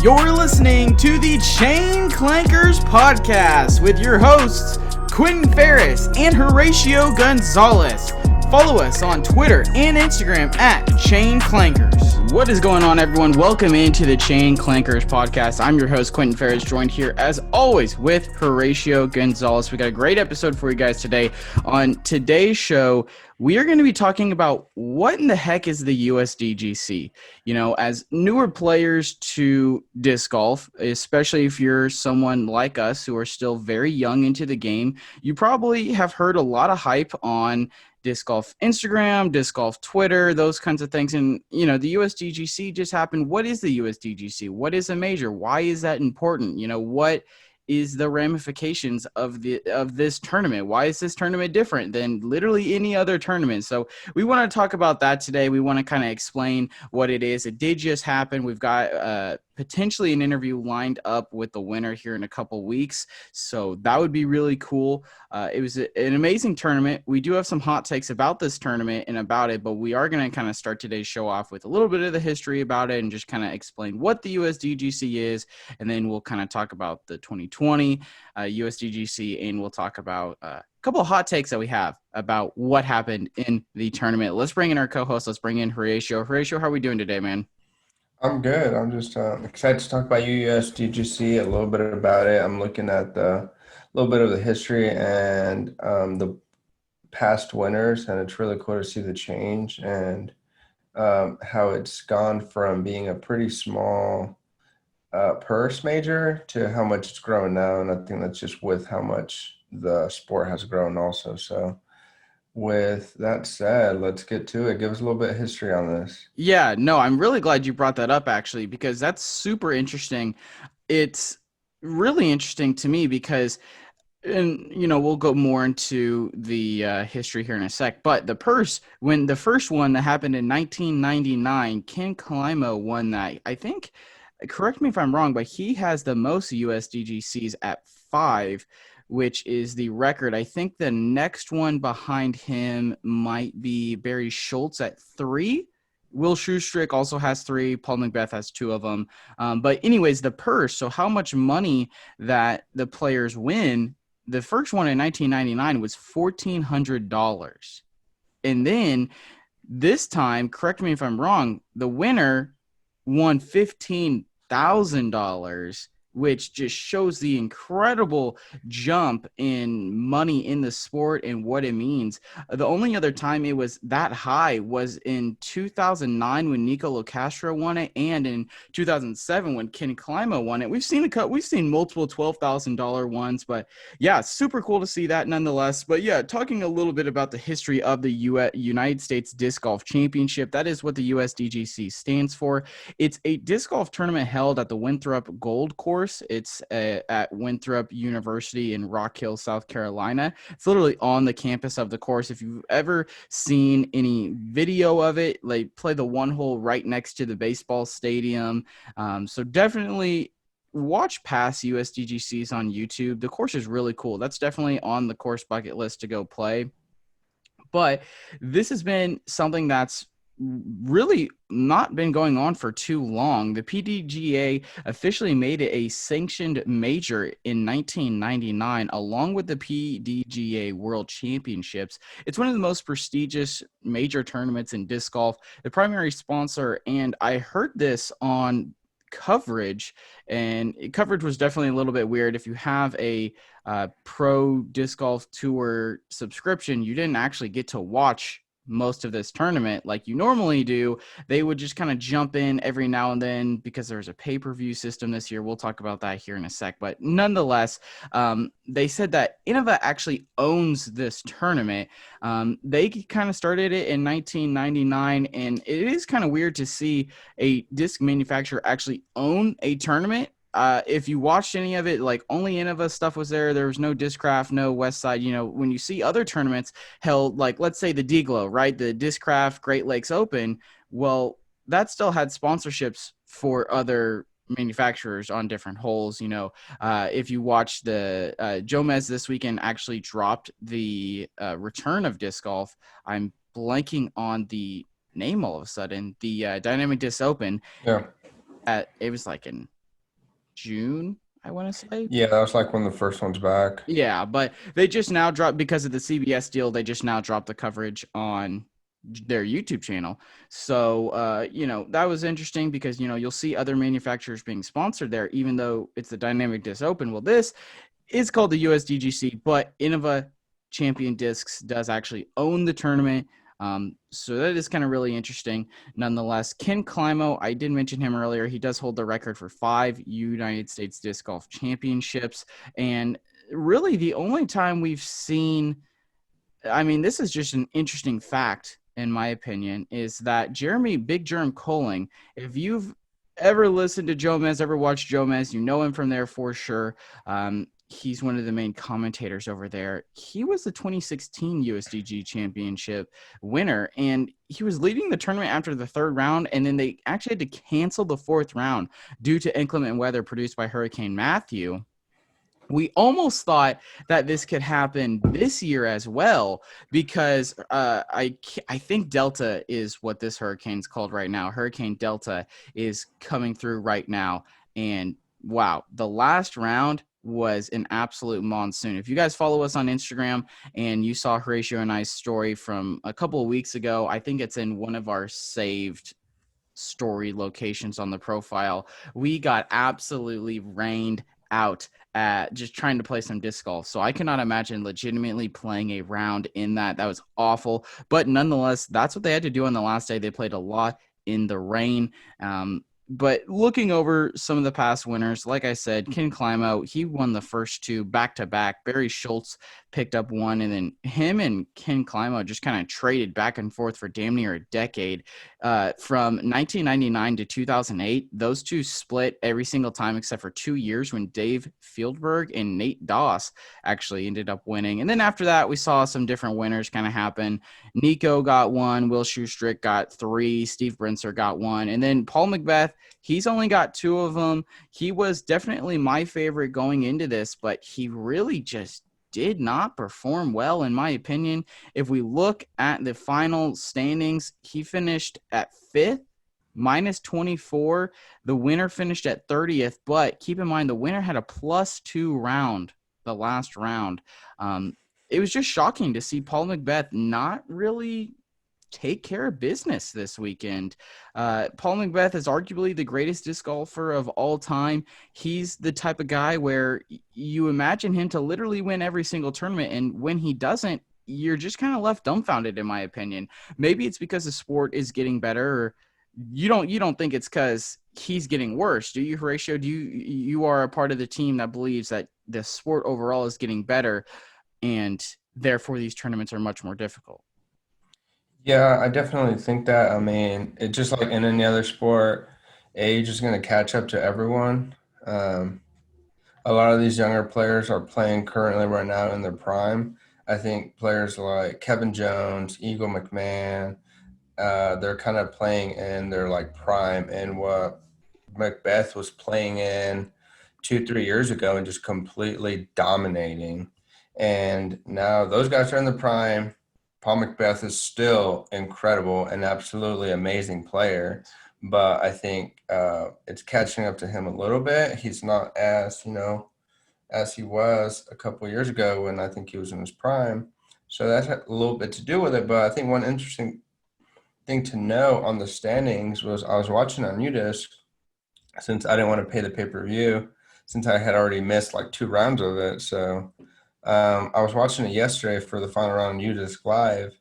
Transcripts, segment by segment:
You're listening to the Chain Clankers podcast with your hosts, Quentin Ferris and Horatio Gonzalez. Follow us on Twitter and Instagram at Chain Clankers. What is going on, everyone? Welcome into the Chain Clankers podcast. I'm your host, Quentin Ferris, joined here as always with Horatio Gonzalez. We got a great episode for you guys today. On today's show, we are going to be talking about what in the heck is the USDGC. You know, as newer players to disc golf, especially if you're someone like us who are still very young into the game, you probably have heard a lot of hype on disc golf Instagram, disc golf Twitter, those kinds of things. And, you know, the USDGC just happened. What is the USDGC? What is a major? Why is that important? You know, what is the ramifications of this tournament? Why is this tournament different than literally any other tournament? So we want to talk about that today. We want to kind of explain what it is. It did just happen. We've got potentially an interview lined up with the winner here in a couple weeks. So that would be really cool. It was an amazing tournament. We do have some hot takes about this tournament and about it, but we are going to kind of start today's show off with a little bit of the history about it and just kind of explain what the USDGC is. And then we'll kind of talk about the 2020 USDGC, and we'll talk about a couple of hot takes that we have about what happened in the tournament. Let's bring in our co-host. Let's bring in Horatio. Horatio, how are we doing today, man? I'm good. I'm just excited to talk about USDGC, a little bit about it. I'm looking at the little bit of the history and the past winners, and it's really cool to see the change and how it's gone from being a pretty small purse major to how much it's grown now. And I think that's just with how much the sport has grown also. So with that said, let's get to it. Give us a little bit of history on this. Yeah, no, I'm really glad you brought that up, actually, because that's super interesting. It's really interesting to me because, and you know, we'll go more into the history here in a sec, but the purse, when the first one that happened in 1999, Ken Climo won that. I think, correct me if I'm wrong, but he has the most USDGCs at 5, which is the record. I think the next one behind him might be Barry Schultz at 3. Will Schustrick also has 3. Paul Macbeth has 2 of them. But anyways, the purse, so how much money that the players win, the first one in 1999 was $1,400. And then this time, correct me if I'm wrong, the winner won $15,000, which just shows the incredible jump in money in the sport and what it means. The only other time it was that high was in 2009 when Nico Locastro won it, and in 2007 when Ken Climo won it. We've seen multiple $12,000 ones, but yeah, super cool to see that nonetheless. But yeah, talking a little bit about the history of the United States Disc Golf Championship. That is what the USDGC stands for. It's a disc golf tournament held at the Winthrop Gold Course. It's at Winthrop University in Rock Hill, South Carolina. It's literally on the campus of the course. If you've ever seen any video of it, they play the one hole right next to the baseball stadium. So definitely watch past USDGCs on YouTube. The course is really cool. That's definitely on the course bucket list to go play. But this has been something that's really not been going on for too long. The PDGA officially made it a sanctioned major in 1999, along with the PDGA World Championships. It's one of the most prestigious major tournaments in disc golf. The primary sponsor, and I heard this on coverage, and coverage was definitely a little bit weird. If you have a pro disc golf tour subscription, you didn't actually get to watch most of this tournament like you normally do. They would just kind of jump in every now and then because there's a pay-per-view system this year. We'll talk about that here in a sec, but nonetheless, they said that Innova actually owns this tournament. They kind of started it in 1999, and it is kind of weird to see a disc manufacturer actually own a tournament. If you watched any of it, like only Innova stuff was there. There was no Discraft, no Westside. You know, when you see other tournaments held, like let's say the D-Glow, right? The Discraft Great Lakes Open. Well, that still had sponsorships for other manufacturers on different holes. You know, if you watch the Jomez this weekend actually dropped the return of disc golf. I'm blanking on the name all of a sudden. The Dynamic Disc Open. Yeah. It was like in June, I want to say. Yeah, that was like one of the first ones back. Yeah, but they just now dropped because of the CBS deal. They just now dropped the coverage on their YouTube channel. So, that was interesting because, you'll see other manufacturers being sponsored there, even though it's the Dynamic Disc Open. Well, this is called the USDGC, but Innova Champion Discs does actually own the tournament. So that is kind of really interesting. Nonetheless, Ken Climo, I did mention him earlier. He does hold the record for 5 United States Disc Golf Championships. And really, the only time we've seen, I mean, this is just an interesting fact, in my opinion, is that Jeremy Big Germ Colling, if you've ever listened to Jomez, ever watched Jomez, you know him from there for sure. He's one of the main commentators over there. He was the 2016 USDG championship winner, and he was leading the tournament after the third round, and then they actually had to cancel the fourth round due to inclement weather produced by Hurricane Matthew. We almost thought that this could happen this year as well because I think Delta is what this hurricane's called right now. Hurricane Delta is coming through right now, and wow, the last round was an absolute monsoon. If you guys follow us on Instagram and you saw Horatio and I's story from a couple of weeks ago, I think it's in one of our saved story locations on the profile. We got absolutely rained out at just trying to play some disc golf. So I cannot imagine legitimately playing a round in that. That was awful. But nonetheless, that's what they had to do on the last day. They played a lot in the rain. But looking over some of the past winners, like I said, Ken Climo, he won the first two back-to-back. Barry Schultz picked up one, and then him and Ken Climo just kind of traded back and forth for damn near a decade. From 1999 to 2008, those two split every single time except for 2 years when Dave Fieldberg and Nate Doss actually ended up winning. And then after that, we saw some different winners kind of happen. Nico got one, Will Schustrick got three, Steve Brinser got one, and then Paul Macbeth, he's only got two of them. He was definitely my favorite going into this, but he really just did not perform well, in my opinion. If we look at the final standings, he finished at fifth, minus 24. The winner finished at 30th, but keep in mind the winner had a +2 round, the last round. It was just shocking to see Paul Macbeth not really take care of business this weekend. Paul Macbeth is arguably the greatest disc golfer of all time. He's the type of guy where you imagine him to literally win every single tournament, and when he doesn't, you're just kind of left dumbfounded, in my opinion. Maybe it's because the sport is getting better, or you don't think it's because he's getting worse, do you, Horatio? You are a part of the team that believes that the sport overall is getting better, and therefore these tournaments are much more difficult? Yeah, I definitely think that. I mean, it's just like in any other sport, age is going to catch up to everyone. Um, a lot of these younger players are playing currently right now in their prime. I think players like Kevin Jones, Eagle McMahon, they're kind of playing in their like prime and what Macbeth was playing in 2, 3 years ago and just completely dominating. And now those guys are in the prime. Paul Macbeth is still incredible and absolutely amazing player, but I think it's catching up to him a little bit. He's not as as he was a couple of years ago when I think he was in his prime. So that's a little bit to do with it. But I think one interesting thing to know on the standings was I was watching on Udisc since I didn't want to pay the pay-per-view since I had already missed like 2 rounds of it. So I was watching it yesterday for the final round Udisc live,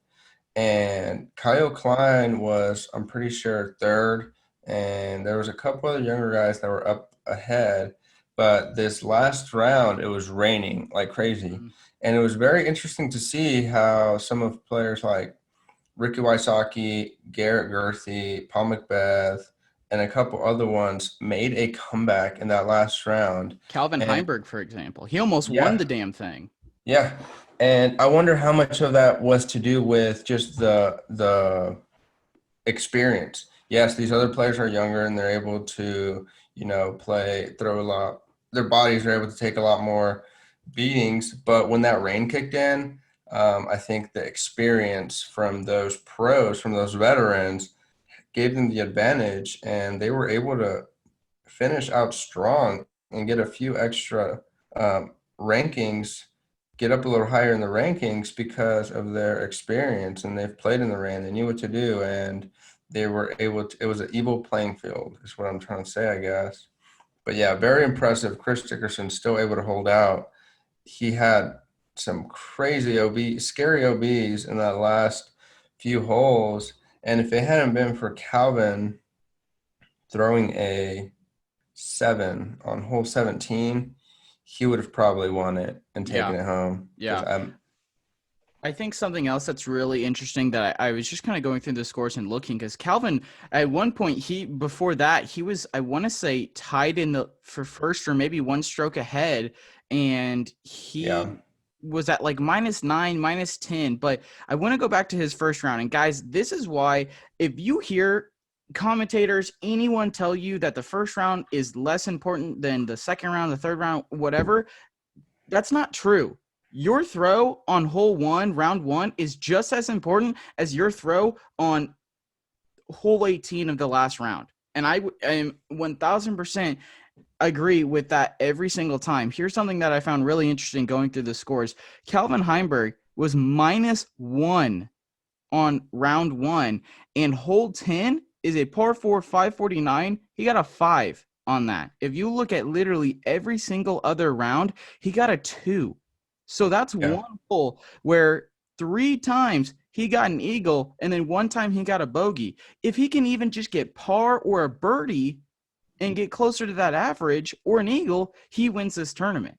and Kyle Klein was, I'm pretty sure, third, and there was a couple other younger guys that were up ahead. But this last round, it was raining like crazy, and it was very interesting to see how some of players like Ricky Wysocki, Garrett Gurthie, Paul Macbeth, and a couple other ones made a comeback in that last round. Calvin And Heimberg, for example, he almost won yeah, the damn thing. yeah. And I wonder how much of that was to do with just the experience. Yes, these other players are younger and they're able to, play, throw a lot. Their bodies are able to take a lot more beatings. But when that rain kicked in, I think the experience from those pros, from those veterans, gave them the advantage, and they were able to finish out strong and get a few extra rankings, get up a little higher in the rankings because of their experience, and they've played in the RAN. They knew what to do, and they were able to. It was an equal playing field, is what I'm trying to say, I guess. But yeah, very impressive. Chris Dickerson still able to hold out. He had some crazy OB, scary OBs in that last few holes. And if it hadn't been for Calvin throwing a 7 on hole 17, he would have probably won it and Yeah. taken it home. Because Yeah. I think something else that's really interesting that I was just kind of going through the scores and looking, because Calvin, at one point, before that, he was, I want to say, tied in the for first or maybe one stroke ahead, and yeah, he was at like -9, -10. But I want to go back to his first round. And guys, this is why, if you hear commentators, anyone tell you that the first round is less important than the second round, the third round, whatever, that's not true. Your throw on hole one, round one, is just as important as your throw on hole 18 of the last round. And I am 1000% agree with that every single time. Here's something that I found really interesting going through the scores. Calvin Heimberg was -1 on round one, and hole 10 is a par 4 549. He got a 5 on that. If you look at literally every single other round, he got a 2. So that's yeah, one hole where 3 times he got an eagle, and then one time he got a bogey. If he can even just get par or a birdie and get closer to that average or an eagle, he wins this tournament.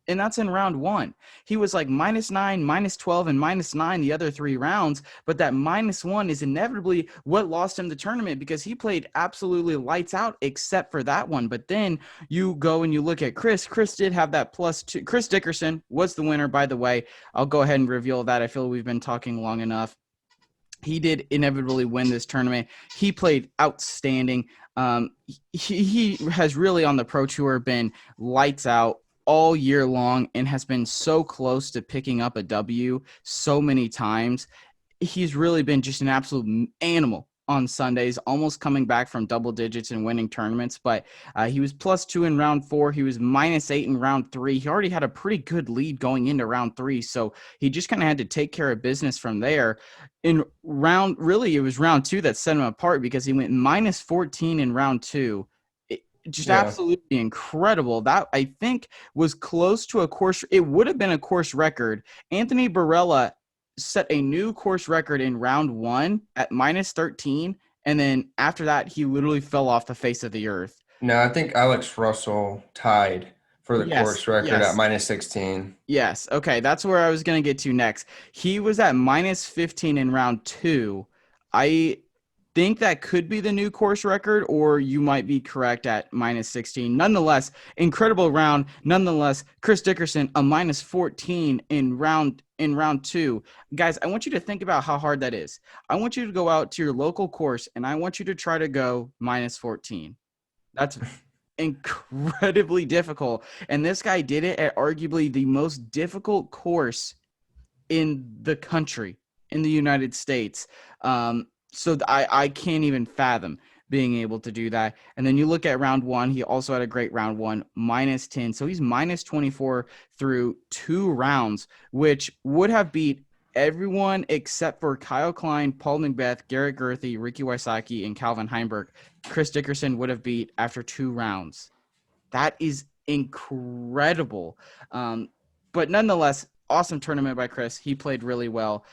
And that's in round one. He was like -9, -12, and -9 the other 3 rounds. But that -1 is inevitably what lost him the tournament, because he played absolutely lights out except for that one. But then you go and you look at Chris. Chris did have that +2. Chris Dickerson was the winner, by the way. I'll go ahead and reveal that. I feel we've been talking long enough. He did inevitably win this tournament. He played outstanding. He has really, on the Pro Tour, been lights out all year long and has been so close to picking up a W so many times. He's really been just an absolute animal on Sundays, almost coming back from double digits and winning tournaments. But he was +2 in round 4. He was -8 in round 3. He already had a pretty good lead going into round 3. So he just kind of had to take care of business from there. Really, it was round 2 that set him apart, because he went -14 in round 2. Just yeah. absolutely incredible. That, I think, was close to a course. It would have been a course record. Anthony Barella set a new course record in round 1 at -13. And then after that, he literally fell off the face of the earth. No, I think Alex Russell tied for the Yes, course record at yes, -16. yes. Okay, that's where I was going to get to next. He was at -15 in round 2. I think that could be the new course record, or you might be correct at -16. Nonetheless, incredible round. Nonetheless, Chris Dickerson a -14 in round 2. Guys, I want you to think about how hard that is. I want you to go out to your local course, and I want you to try to go -14. That's incredibly difficult. And this guy did it at arguably the most difficult course in the country, in the United States. So I can't even fathom being able to do that. And then you look at round 1, he also had a great round 1, -10. So he's -24 through 2 rounds, which would have beat everyone except for Kyle Klein, Paul McBeth, Garrett Gurthie, Ricky Wysocki, and Calvin Heimberg. Chris Dickerson would have beat after 2 rounds. That is incredible. But nonetheless, awesome tournament by Chris. He played really well.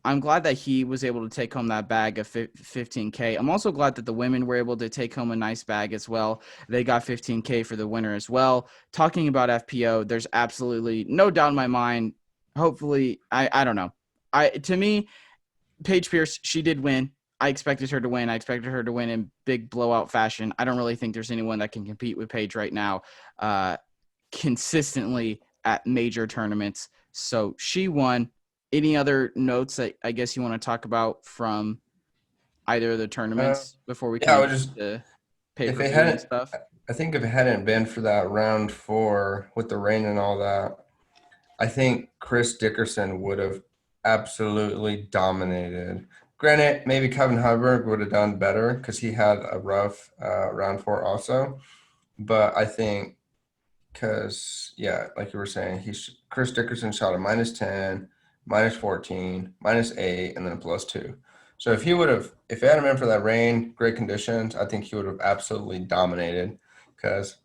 I'm glad that he was able to take home that bag of 15K. I'm also glad that the women were able to take home a nice bag as well. They got 15K for the winner as well. Talking about FPO, there's absolutely no doubt in my mind. Hopefully, I don't know. To me, Paige Pierce, she did win. I expected her to win. I expected her to win in big blowout fashion. I don't really think there's anyone that can compete with Paige right now consistently at major tournaments. So she won. Any other notes that I guess you want to talk about from either of the Uh, tournaments before we yeah, I kind of would get just into if it pay-per-view and hadn't, stuff? I think if it hadn't been for that round 4 with the rain and all that, I think Chris Dickerson would have absolutely dominated. Granted, maybe Kevin Heiberg would have done better because he had a rough round 4 also. but I think because yeah, like you were saying, he's Chris Dickerson shot a -10, -14, -8, and then a +2. So if he had him in for that rain, great conditions, I think he would have absolutely dominated because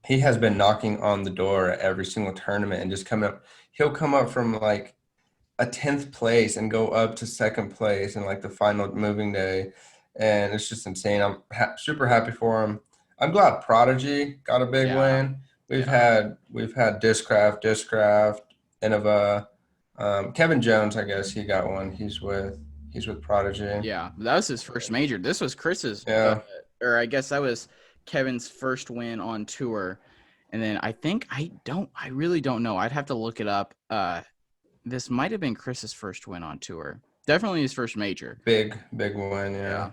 he has been knocking on the door at every single tournament and just coming up. He'll come up from like a 10th place and go up to second place in like the final moving day. And it's just insane. I'm super happy for him. I'm glad Prodigy got a big Yeah, win. yeah, We've had Discraft, Innova, Kevin Jones. I guess he got one. He's with Prodigy. yeah. That was his first major. This was Chris's, Yeah, or I guess that was Kevin's first win on tour. And then I really don't know. I'd have to look it up. This might have been Chris's first win on tour. Definitely his first major. big win. Yeah.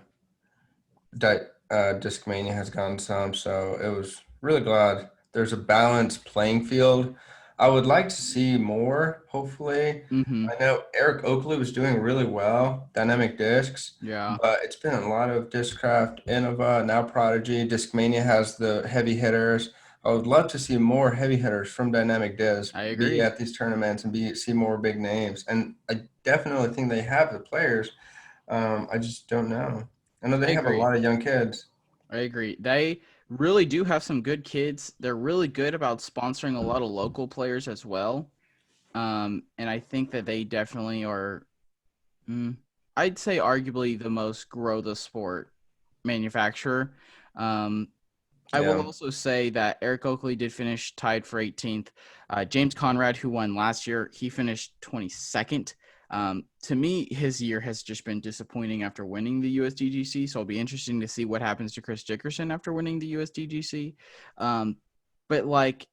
Yeah. Discmania has gotten some, so it was really glad there's a balanced playing field. I would like to see more, hopefully. Mm-hmm. I know Eric Oakley was doing really well, dynamic discs, Yeah. but it's been a lot of Discraft, Innova, now Prodigy. Discmania has the heavy hitters. I would love to see more heavy hitters from dynamic disc I be agree. at these tournaments and see more big names. And I definitely think they have the players. I just don't know. I know I they have a agree. lot of young kids. I agree. They really do have some good kids. They're really good about sponsoring a lot of local players as well. And I think that they definitely are, mm, I'd say, arguably the most grow the sport manufacturer. Um, I will Yeah, also say that Eric Oakley did finish tied for 18th. James Conrad, who won last year, he finished 22nd. To me, his year has just been disappointing after winning the USDGC. So it'll be interesting to see what happens to Chris Dickerson after winning the USDGC. Um, but like,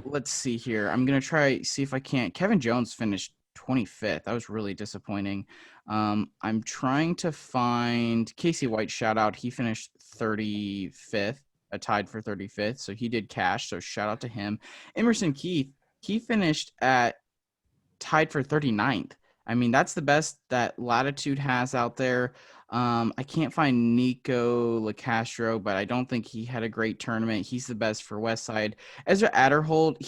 let's see here. I'm gonna try see if I can't. Kevin Jones finished 25th. That was really disappointing. I'm trying to find Casey White. Shout out. He finished 35th, tied for 35th. So he did cash. So shout out to him. Emerson Keith. He finished at tied for 39th. I mean, that's the best that Latitude has out there. I can't find Nico LaCastro, but I don't think he had a great tournament. He's the best for Westside. Ezra Adderhold,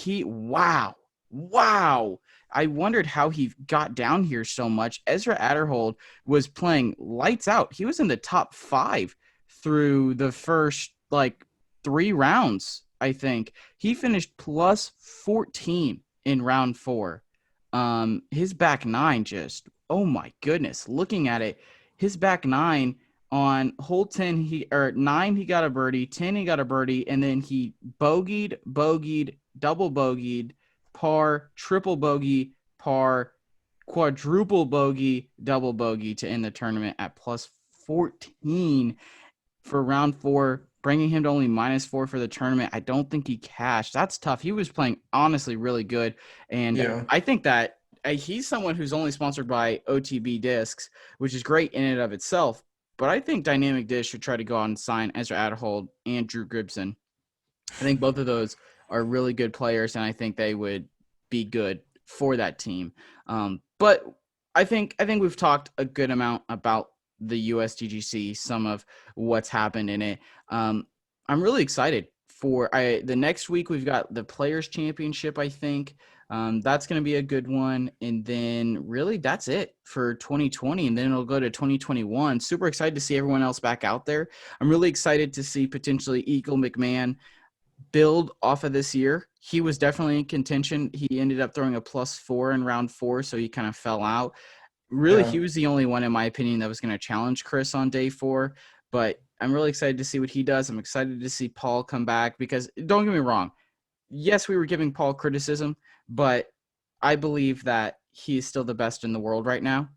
wow. I wondered how he got down here so much. Ezra Adderhold was playing lights out. He was in the top 5 through the first like 3 rounds, I think. He finished plus 14 in round 4. His back nine just, oh my goodness, looking at it, his back nine on hole 10, he or 9, he got a birdie, 10, he got a birdie, and then he bogeyed, double bogeyed, par, triple bogey, par, quadruple bogey, double bogey to end the tournament at plus 14 for round 4, bringing him to only -4 for the tournament. I don't think he cashed. That's tough. He was playing honestly really good, and yeah, I think that he's someone who's only sponsored by OTB Discs, which is great in and of itself. But I think Dynamic Disc should try to go out and sign Ezra Adderhold and Drew Gibson. I think both of those are really good players, and I think they would be good for that team. But I think we've talked a good amount about the USDGC, some of what's happened in it. I'm really excited for the next week. We've got the Players Championship. I think that's going to be a good one, and then really that's it for 2020, and then it'll go to 2021. Super excited to see everyone else back out there. I'm really excited to see potentially Eagle McMahon build off of this year. He was definitely in contention. He ended up throwing a +4 in round 4, so he kind of fell out. Really, yeah. he was the only one, in my opinion, that was going to challenge Chris on day 4. But I'm really excited to see what he does. I'm excited to see Paul come back because don't get me wrong. Yes, we were giving Paul criticism, but I believe that he is still the best in the world right now,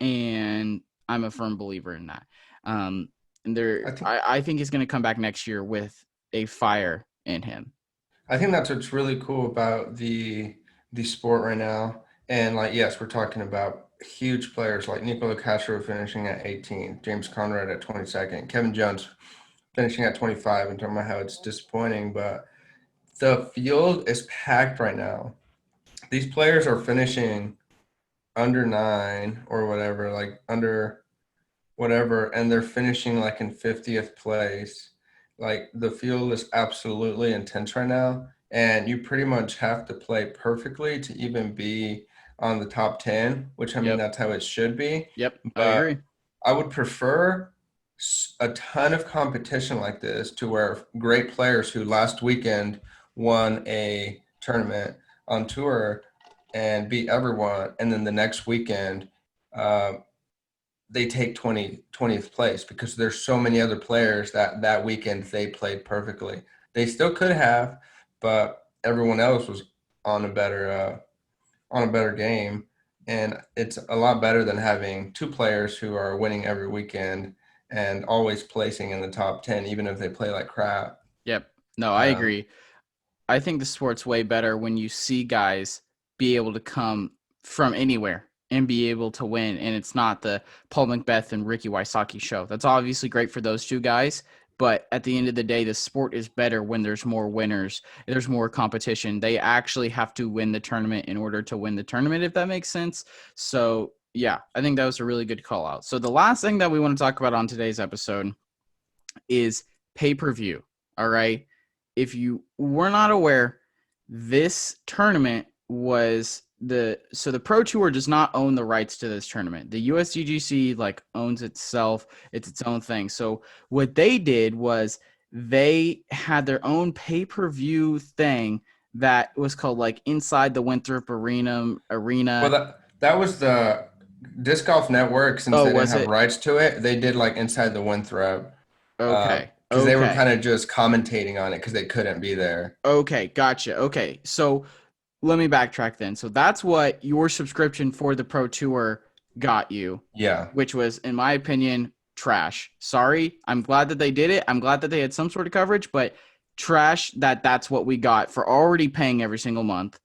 and I'm a firm believer in that. And I think I think he's going to come back next year with a fire in him. I think that's what's really cool about the sport right now. And like, yes, we're talking about huge players like Nicola Castro finishing at 18, James Conrad at 22nd, Kevin Jones finishing at 25, and talking about how it's disappointing, but the field is packed right now. These players are finishing under 9 or whatever, like under whatever, and they're finishing like in 50th place. like the field is absolutely intense right now, and you pretty much have to play perfectly to even be on the top 10, which I mean, Yep. that's how it should be. Yep. I But agree. I would prefer a ton of competition like this to where great players who last weekend won a tournament on tour and beat everyone, and then the next weekend, uh, they take 20th place because there's so many other players that weekend they played perfectly. They still could have, but everyone else was on a better game, and it's a lot better than having two players who are winning every weekend and always placing in the top 10 even if they play like crap. Yep. No, I Um, agree. I think the sport's way better when you see guys be able to come from anywhere and be able to win, and it's not the Paul Macbeth and Ricky Wysocki show. That's obviously great for those two guys, but at the end of the day, the sport is better when there's more winners, there's more competition. They actually have to win the tournament in order to win the tournament, if that makes sense. So, yeah, I think that was a really good call out. So, the last thing that we want to talk about on today's episode is pay-per-view. All right. If you were not aware, this tournament was the Pro Tour does not own the rights to this tournament. The USDGC like owns itself. It's its own thing. So what they did was they had their own pay-per-view thing that was called like Inside the Winthrop well, Arena. that was the Disc Golf Network. Since Oh, they didn't was have it? rights to it, they did like Inside the Winthrop, Okay. because they were Okay. kind of just commentating on it because they couldn't be there. Okay, gotcha. Okay. So let me backtrack then. So that's what your subscription for the Pro Tour got you, Yeah, which was, in my opinion, trash. Sorry. I'm glad that they did it. I'm glad that they had some sort of coverage, but trash that that's what we got for already paying every single month.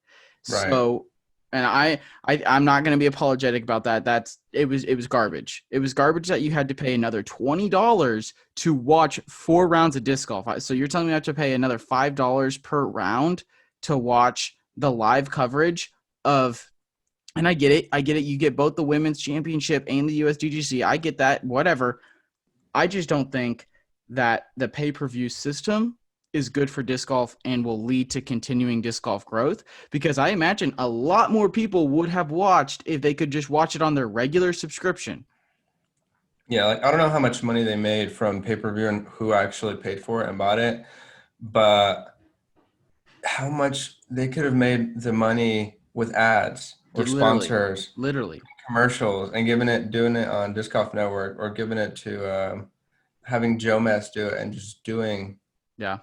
right. So, and I'm not going to be apologetic about that. It was garbage. It was garbage that you had to pay another $20 to watch 4 rounds of disc golf. So you're telling me I have to pay another $5 per round to watch the live coverage of, and I get it. I get it. You get both the women's championship and the USDGC. I get that. Whatever. I just don't think that the pay-per-view system is good for disc golf and will lead to continuing disc golf growth, because I imagine a lot more people would have watched if they could just watch it on their regular subscription. Yeah, like I don't know how much money they made from pay-per-view and who actually paid for it and bought it, but how much they could have made the money with ads or Yeah, literally, sponsors, literally. commercials, and doing it on Disc Golf Network or giving it to having Joe Mess do it and just doing Yeah.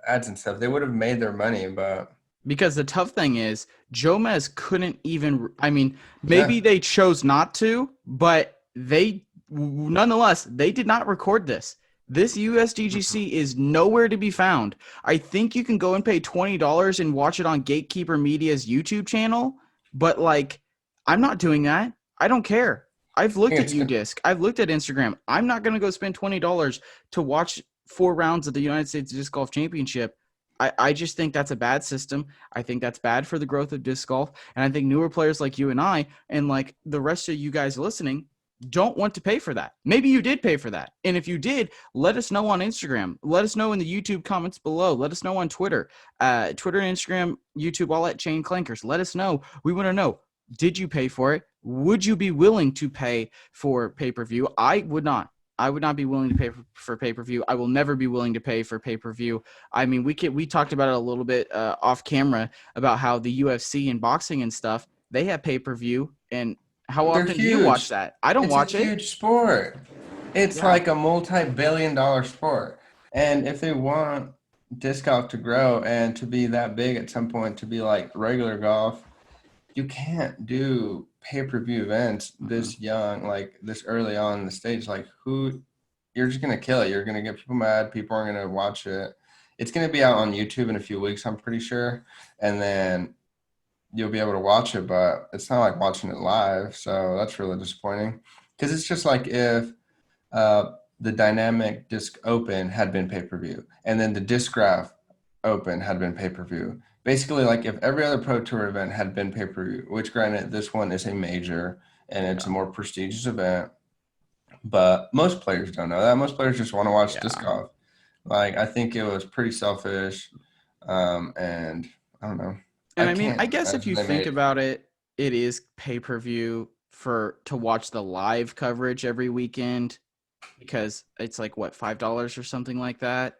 ads and stuff. They would have made their money, but Because the tough thing is, Jomez couldn't even. I mean, maybe yeah. they chose not to, but they nonetheless they did not record this. This Mhm. USDGC is nowhere to be found. I think you can go and pay $20 and watch it on Gatekeeper Media's YouTube channel, but like, I'm not doing that. I don't care. I've I looked think at it's UDisc. I've looked at Instagram. I'm not going to go spend $20 to watch 4 rounds of the United States Disc Golf Championship. I just think that's a bad system. I think that's bad for the growth of disc golf. And I think newer players like you and I, and like the rest of you guys listening, don't want to pay for that. Maybe you did pay for that. And if you did, let us know on Instagram. Let us know in the YouTube comments below. Let us know on Twitter. Twitter and Instagram, YouTube, all at Chain Clankers. Let us know. We want to know, did you pay for it? Would you be willing to pay for pay-per-view? I would not. I would not be willing to pay for pay-per-view. I will never be willing to pay for pay-per-view. I mean, we talked about it a little bit off camera about how the UFC and boxing and stuff, they have pay-per-view. And how They're often do you watch huge. that? I don't It's a watch it. huge sport. It's Yeah. like a multi-billion-dollar sport. And if they want disc golf to grow and to be that big at some point, to be like regular golf, you can't do pay-per-view events Mm-mm. this young, like this early on in the stage. Like who, you're just gonna kill it. You're gonna get people mad. People aren't gonna watch it. It's gonna be out on YouTube in a few weeks, I'm pretty sure. And then you'll be able to watch it, but it's not like watching it live. So that's really disappointing. Because it's just like if the Dynamic Disc Open had been pay-per-view, and then the Disc Open had been pay-per-view. Basically, like if every other Pro Tour event had been pay-per-view, which granted this one is a major and it's a Yeah. more prestigious event, but most players don't know that. Most players just want to watch disc Yeah. golf. Like, I think it was pretty selfish. And I don't know. I And I mean, can't I guess if imagine you they think made. about it, it is pay-per-view for to watch the live coverage every weekend because it's like what, $5 or something like that.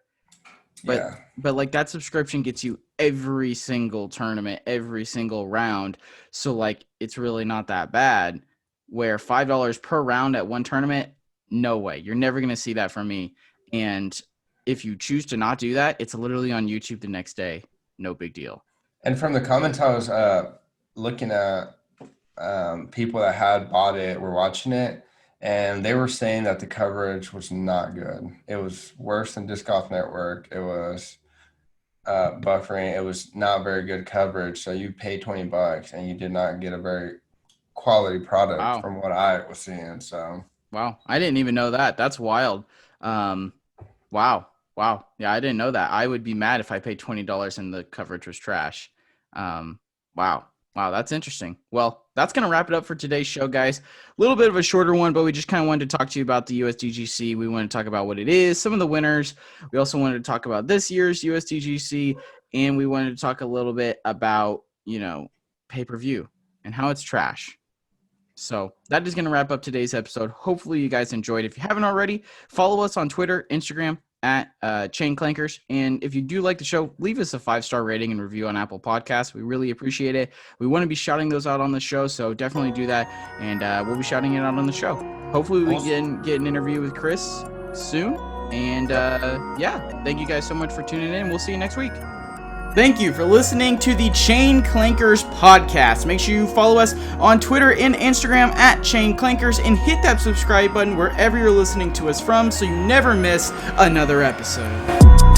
But Yeah. but like that subscription gets you every single tournament, every single round. So like it's really not that bad. Where $5 per round at one tournament, no way. You're never gonna see that from me. And if you choose to not do that, it's literally on YouTube the next day. No big deal. And from the comments I was looking at, people that had bought it were watching it, and they were saying that the coverage was not good. It was worse than Disc Golf Network. It was buffering. It was not very good coverage. So you pay $20 and you did not get a very quality product Wow. from what I was seeing. So Wow. I didn't even know that. That's wild. Um, wow. Wow. Yeah, I didn't know that. I would be mad if I paid $20 and the coverage was trash. Um, wow. Wow, that's interesting. Well, that's going to wrap it up for today's show, guys. A little bit of a shorter one, but we just kind of wanted to talk to you about the USDGC. We want to talk about what it is, some of the winners. We also wanted to talk about this year's USDGC, and we wanted to talk a little bit about, pay-per-view and how it's trash. So that is going to wrap up today's episode. Hopefully you guys enjoyed. If you haven't already, follow us on Twitter, Instagram at Chain Clankers. And if you do like the show, leave us a 5-star rating and review on Apple Podcasts. We really appreciate it. We want to be shouting those out on the show, so definitely do that. And we'll be shouting it out on the show. Hopefully we can get an interview with Chris soon. And yeah, thank you guys so much for tuning in. We'll see you next week. Thank you for listening to the Chain Clankers podcast. Make sure you follow us on Twitter and Instagram at Chain Clankers and hit that subscribe button wherever you're listening to us from so you never miss another episode.